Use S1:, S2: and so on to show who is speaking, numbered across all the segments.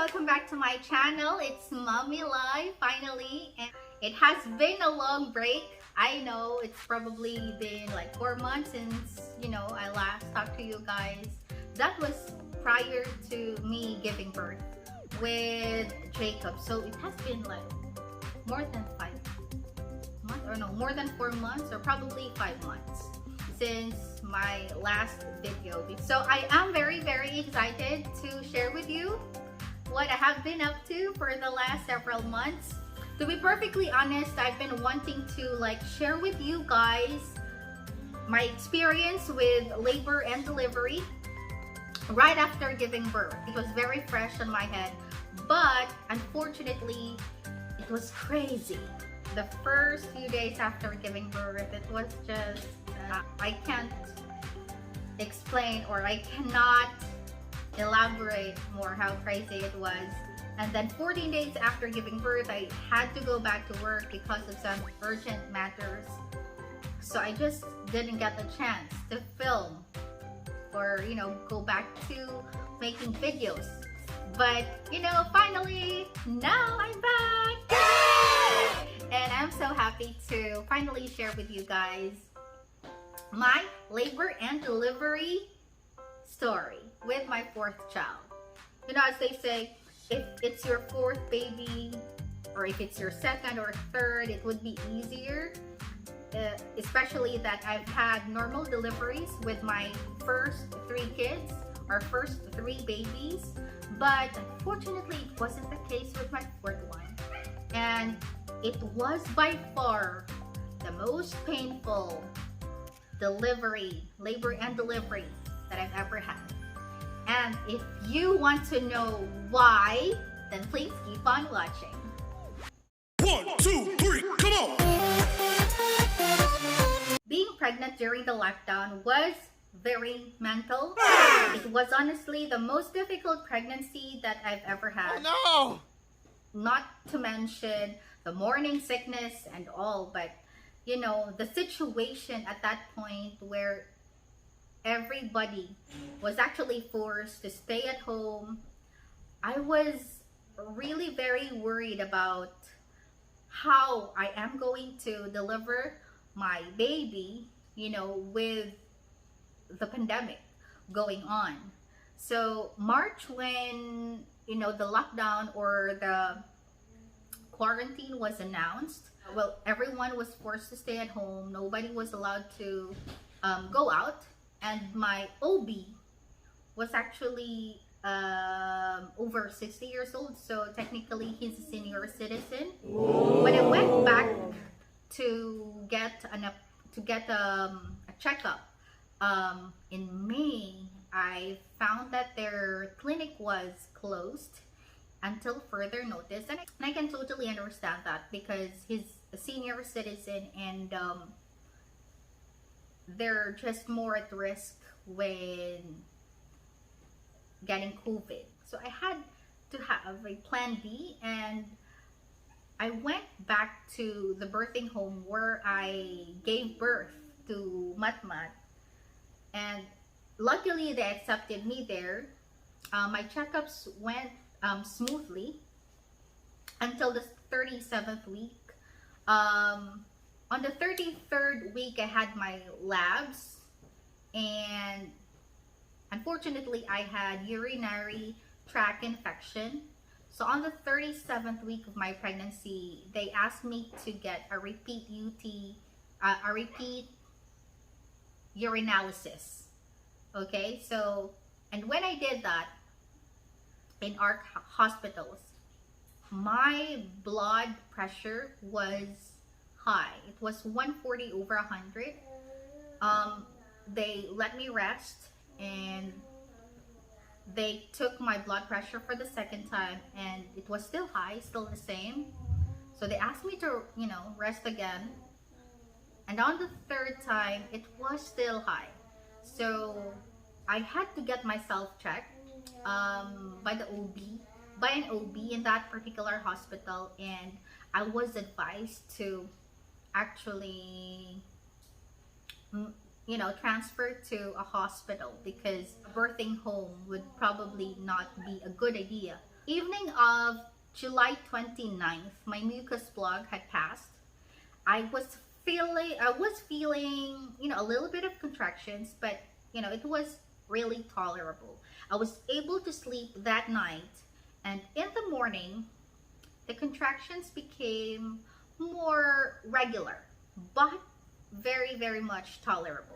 S1: welcome back to my channel. It's Mommy Live finally, and it has been a long break. I know it's probably been like 4 months since I last talked to you guys. That was prior to me giving birth with Jacob, so it has been like more than 5 months, or no, more than 4 months, or probably 5 months since my last video. So I am very excited to share with you what I have been up to for the last several months. To be perfectly honest, I've been wanting to share with you guys my experience with labor and delivery right after giving birth. It was very fresh on my head, but unfortunately it was crazy. The first few days after giving birth, it was just I can't explain, or I cannot elaborate more how crazy it was. And then 14 days after giving birth, I had to go back to work because of some urgent matters. So I just didn't get the chance to film or go back to making videos. But finally, now I'm back! And I'm so happy to finally share with you guys my labor and delivery story with my 4th child. As they say, if it's your 4th baby, or if it's your 2nd or 3rd, it would be easier. Especially that I've had normal deliveries with my first 3 kids, or first 3 babies. But unfortunately, it wasn't the case with my 4th one. And it was by far the most painful labor and delivery that I've ever had. And if you want to know why, then please keep on watching.
S2: 1, 2, 3, come on!
S1: Being pregnant during the lockdown was very mental. It was honestly the most difficult pregnancy that I've ever had.
S2: Oh no!
S1: Not to mention the morning sickness and all, but the situation at that point where everybody was actually forced to stay at home. I was really very worried about how I am going to deliver my baby, with the pandemic going on. So March, when the lockdown or the quarantine was announced, well, everyone was forced to stay at home. Nobody was allowed to go out. And my OB was actually over 60 years old, so technically he's a senior citizen. When I went back to get a checkup in May, I found that their clinic was closed until further notice, and I can totally understand that, because he's a senior citizen and they're just more at risk when getting COVID. So I had to have a plan B, and I went back to the birthing home where I gave birth to Matmat, and luckily they accepted me there. My checkups went smoothly until the 37th week. On the 33rd week, I had my labs, and unfortunately, I had urinary tract infection. So on the 37th week of my pregnancy, they asked me to get a repeat urinalysis. Okay, so, and when I did that in our hospitals, my blood pressure was high. It was 140 over 100. They let me rest, and they took my blood pressure for the 2nd time, and it was still high, still the same. So they asked me to rest again, and on the 3rd time it was still high. So I had to get myself checked by an OB in that particular hospital, and I was advised to actually transfer to a hospital, because a birthing home would probably not be a good idea. evening of July 29th, my mucus plug had passed. I was feeling, a little bit of contractions, but it was really tolerable. I was able to sleep that night, and in the morning, the contractions became more regular, but very, very much tolerable.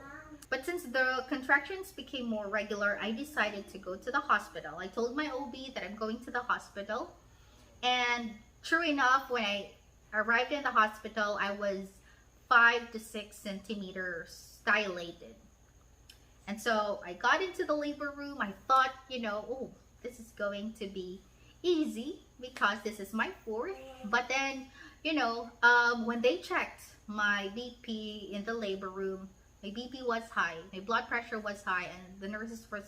S1: But since the contractions became more regular, I decided to go to the hospital. I told my OB that I'm going to the hospital. And true enough, when I arrived in the hospital, I was 5 to 6 centimeters dilated. And so I got into the labor room. I thought, oh, this is going to be easy because this is my fourth. But then, when they checked my BP in the labor room, my BP was high, my blood pressure was high, and the nurses were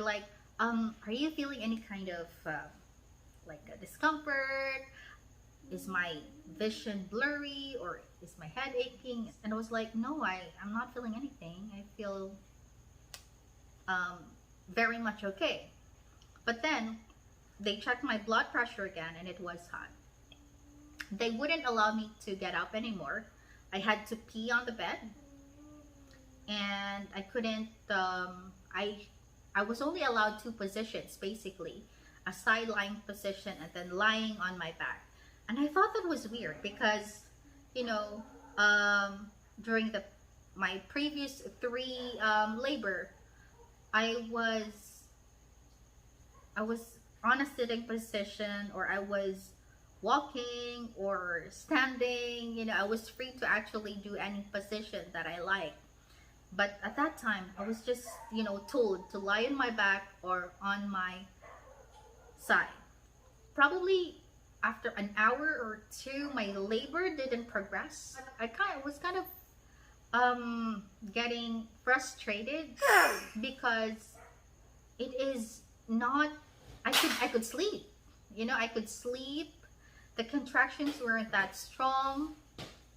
S1: like, are you feeling any kind of like a discomfort? Is my vision blurry, or is my head aching? And I was like, no, I'm not feeling anything. I feel very much okay. But then they checked my blood pressure again, and it was high. They wouldn't allow me to get up anymore. I had to pee on the bed, and I couldn't. I was only allowed two positions, basically, a side lying position and then lying on my back. And I thought that was weird because, during my previous three labor, I was on a sitting position, or I was walking or standing. I was free to actually do any position that I like. But at that time, I was just, told to lie on my back or on my side. Probably after an hour or two, my labor didn't progress. I was kind of getting frustrated because it is not. I could sleep. I could sleep. The contractions weren't that strong.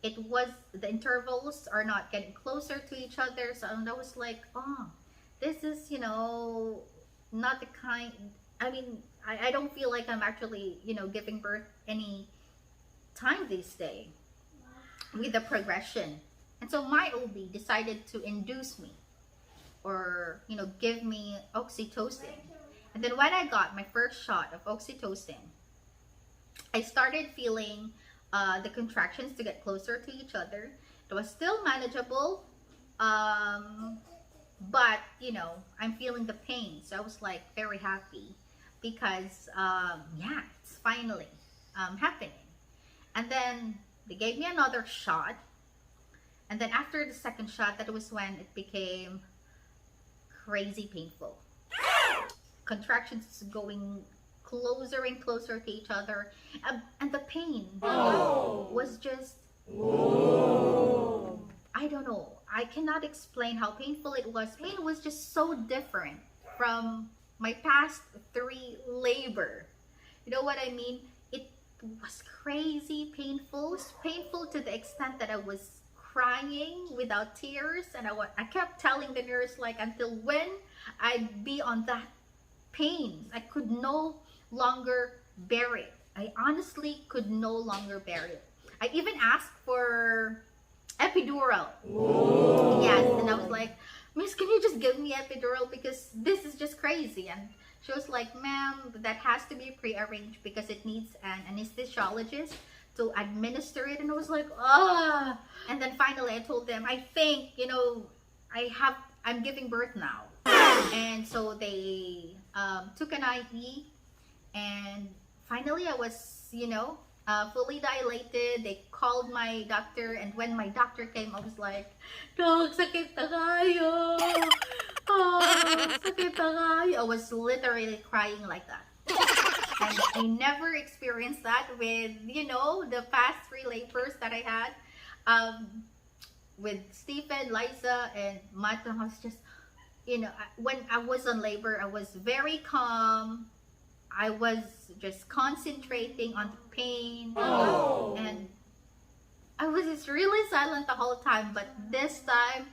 S1: The intervals are not getting closer to each other. So I was like, oh, this is, not the kind. I mean, I don't feel like I'm actually, giving birth any time this day with the progression. And so my OB decided to induce me, or, give me oxytocin. And then when I got my first shot of oxytocin, I started feeling the contractions to get closer to each other. It was still manageable, but I'm feeling the pain. So I was like very happy because it's finally happening. And then they gave me another shot, and then after the second shot, that was when it became crazy painful. Contractions going closer and closer to each other, and the pain was just, I don't know, I cannot explain how painful it was. Pain was just so different from my past three labor. You know what I mean? It was crazy painful. It was painful to the extent that I was crying without tears, and I kept telling the nurse, like, until when I'd be on that pain. I could no longer bear it. I honestly could no longer bear it. I even asked for epidural. Whoa. Yes, and I was like, Miss, can you just give me epidural because this is just crazy? And she was like, ma'am, that has to be pre-arranged because it needs an anesthesiologist to administer it. And I was like, ah. And then finally I told them, I think, I'm giving birth now. And so they took an IV, and finally I was, fully dilated. They called my doctor, and when my doctor came, I was like, Dog, sakit na kayo. Oh, sakit na kayo. I was literally crying like that. And I never experienced that with, the past three labors that I had. With Stephen, Liza, and Matt. I was just, when I was on labor, I was very calm. I was just concentrating on the pain. Oh. And I was just really silent the whole time. But this time,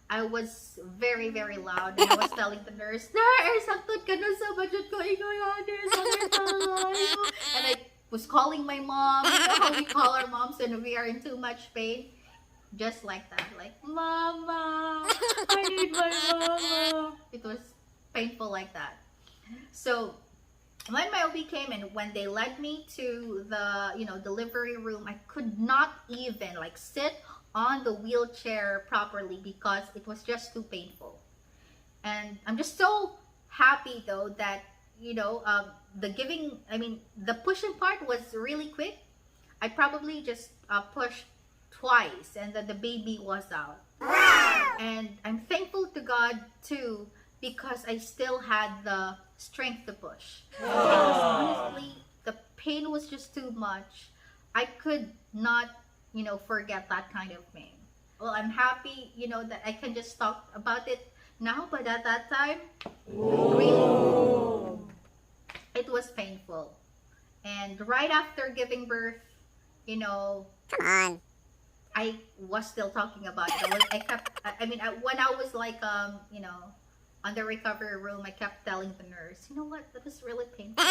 S1: I was very, very loud. And I was telling the nurse, Nurse, saktot ka na sa budget ko. Ikaw yan, sakit na. was calling my mom. You know how we call our moms when we are in too much pain? Just like that. Like, Mama, I need my mama. It was painful like that. So when my OB came and when they led me to the, delivery room, I could not even like sit on the wheelchair properly because it was just too painful. And I'm just so happy though that, the pushing part was really quick. I probably just pushed twice and then the baby was out. And I'm thankful to God too because I still had the strength to push. Because honestly, the pain was just too much. I could not, forget that kind of pain. Well, I'm happy, that I can just talk about it now, but at that time, really, it was painful. And right after giving birth,
S3: Come on.
S1: I was still talking about it. When I was like, on the recovery room, I kept telling the nurse, you know what, that was really painful.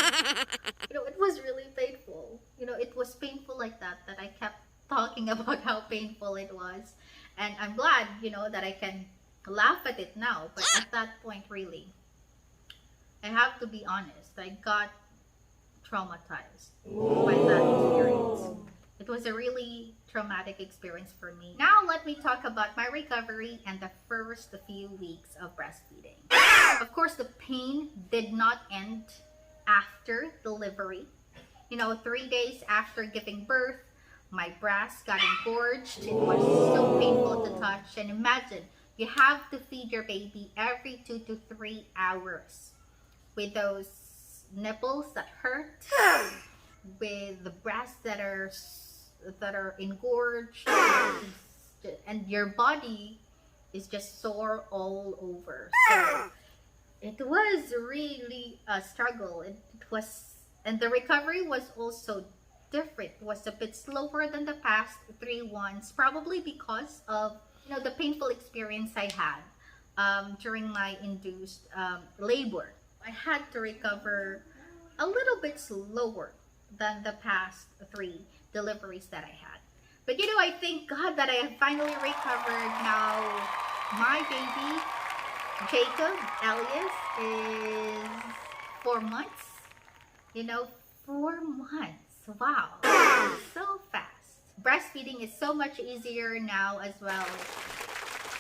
S1: It was really painful. It was painful like that I kept talking about how painful it was. And I'm glad, that I can laugh at it now. But at that point, really, I have to be honest, I got traumatized by that experience. It was a really traumatic experience for me. Now let me talk about my recovery and the first few weeks of breastfeeding. Of course, the pain did not end after delivery. 3 days after giving birth, my breast got engorged. It was so painful to touch. And imagine, you have to feed your baby every 2 to 3 hours with those nipples that hurt, with the breasts that are engorged, and your body is just sore all over. So it was really a struggle. And the recovery was also different. It was a bit slower than the past 3 ones, probably because of the painful experience I had during my induced labor. I had to recover a little bit slower than the past 3 deliveries that I had. But I thank God that I have finally recovered. Now my baby Jacob Elias is 4 months. 4 months. Wow. So fast. Breastfeeding is so much easier now as well.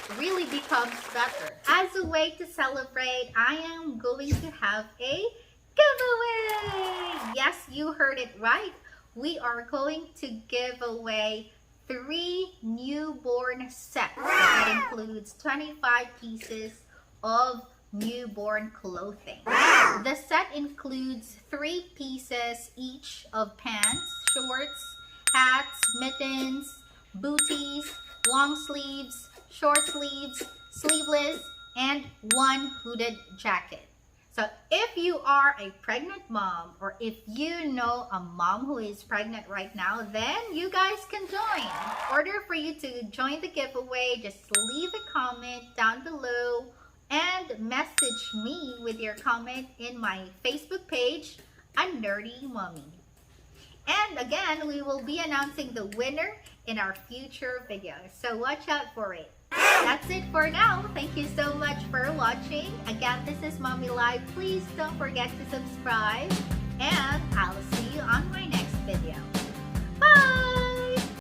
S1: It really becomes better. As a way to celebrate, I am going to have a giveaway. Yes, you heard it right. We are going to give away 3 newborn sets. That includes 25 pieces of newborn clothing. The set includes 3 pieces each of pants, shorts, hats, mittens, booties, long sleeves, short sleeves, sleeveless, and 1 hooded jacket. So if you are a pregnant mom, or if you know a mom who is pregnant right now, then you guys can join. In order for you to join the giveaway, just leave a comment down below and message me with your comment in my Facebook page, A Nerdy Mommy. And again, we will be announcing the winner in our future videos, so watch out for it. That's it for now. Thank you so much for watching. Again, this is Mommy Live. Please don't forget to subscribe